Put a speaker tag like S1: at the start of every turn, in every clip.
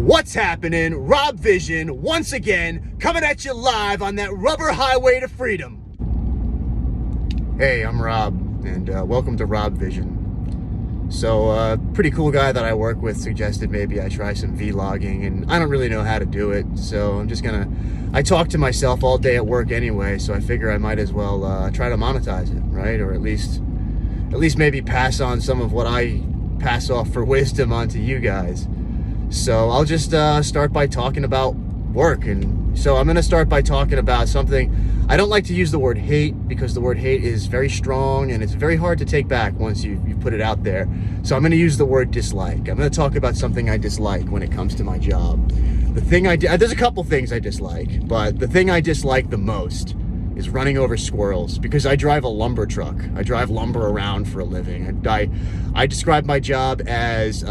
S1: What's happening? Rob Vision, once again, coming at you live on that rubber highway to freedom. Hey, I'm Rob, and welcome to Rob Vision. So, pretty cool guy that I work with suggested maybe I try some vlogging, and I don't really know how to do it, so I talk to myself all day at work anyway, so I figure I might as well try to monetize it, right? Or at least maybe pass on some of what I pass off for wisdom onto you guys. So I'll just start by talking about work. And so I'm going to start by talking about something. I don't like to use the word hate because the word hate is very strong and it's very hard to take back once you put it out there. So I'm going to use the word dislike. I'm going to talk about something I dislike when it comes to my job. There's a couple things I dislike, but the thing I dislike the most is running over squirrels, because I drive a lumber truck. I drive lumber around for a living. I describe my job as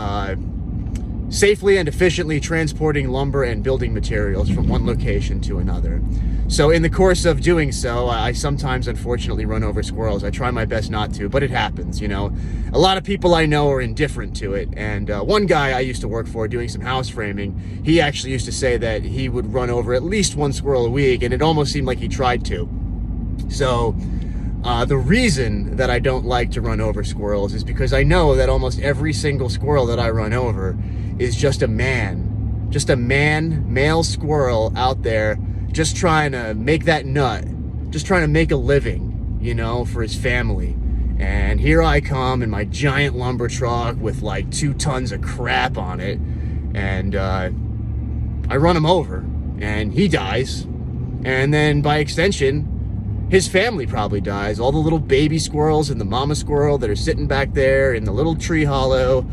S1: safely and efficiently transporting lumber and building materials from one location to another. So in the course of doing so, I sometimes unfortunately run over squirrels. I try my best not to, but it happens, you know. A lot of people I know are indifferent to it, and one guy I used to work for doing some house framing, he actually used to say that he would run over at least one squirrel a week, and it almost seemed like he tried to. So the reason that I don't like to run over squirrels is because I know that almost every single squirrel that I run over is just a male squirrel out there just trying to make that nut, just trying to make a living, you know, for his family. And here I come in my giant lumber truck with like 2 tons of crap on it, and I run him over, and he dies, and then by extension, his family probably dies. All the little baby squirrels and the mama squirrel that are sitting back there in the little tree hollow,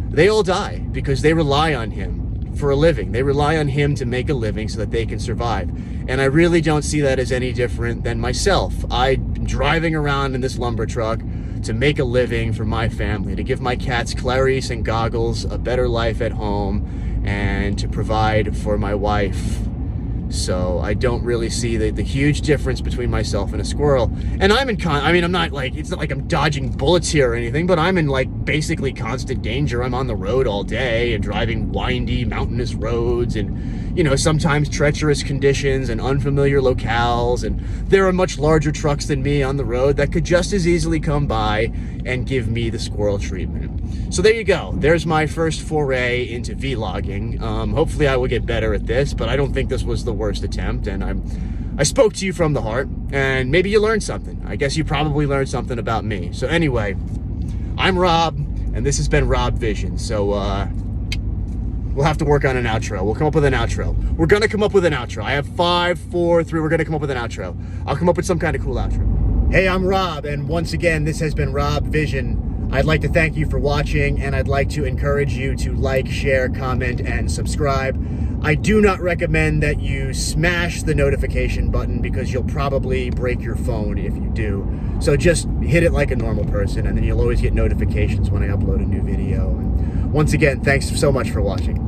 S1: they all die because they rely on him for a living. They rely on him to make a living so that they can survive. And I really don't see that as any different than myself. I'm driving around in this lumber truck to make a living for my family, to give my cats Clarice and Goggles a better life at home, and to provide for my wife. So I don't really see the huge difference between myself and a squirrel. And I'm not like, it's not like I'm dodging bullets here or anything, but I'm in like basically constant danger. I'm on the road all day and driving windy mountainous roads and, you know, sometimes treacherous conditions and unfamiliar locales. And there are much larger trucks than me on the road that could just as easily come by and give me the squirrel treatment. So there you go. There's my first foray into vlogging. Hopefully I will get better at this, but I don't think this was the worst attempt, and I spoke to you from the heart, and maybe you learned something. I guess you probably learned something about me. So anyway, I'm Rob, and this has been Rob Vision. So we'll have to work on an outro. We'll come up with an outro. We're gonna come up with an outro. I have 5, 4, 3. We're gonna come up with an outro. I'll come up with some kind of cool outro. Hey, I'm Rob, and once again, this has been Rob Vision. I'd like to thank you for watching, and I'd like to encourage you to like, share, comment, and subscribe. I do not recommend that you smash the notification button because you'll probably break your phone if you do. So just hit it like a normal person, and then you'll always get notifications when I upload a new video. And once again, thanks so much for watching.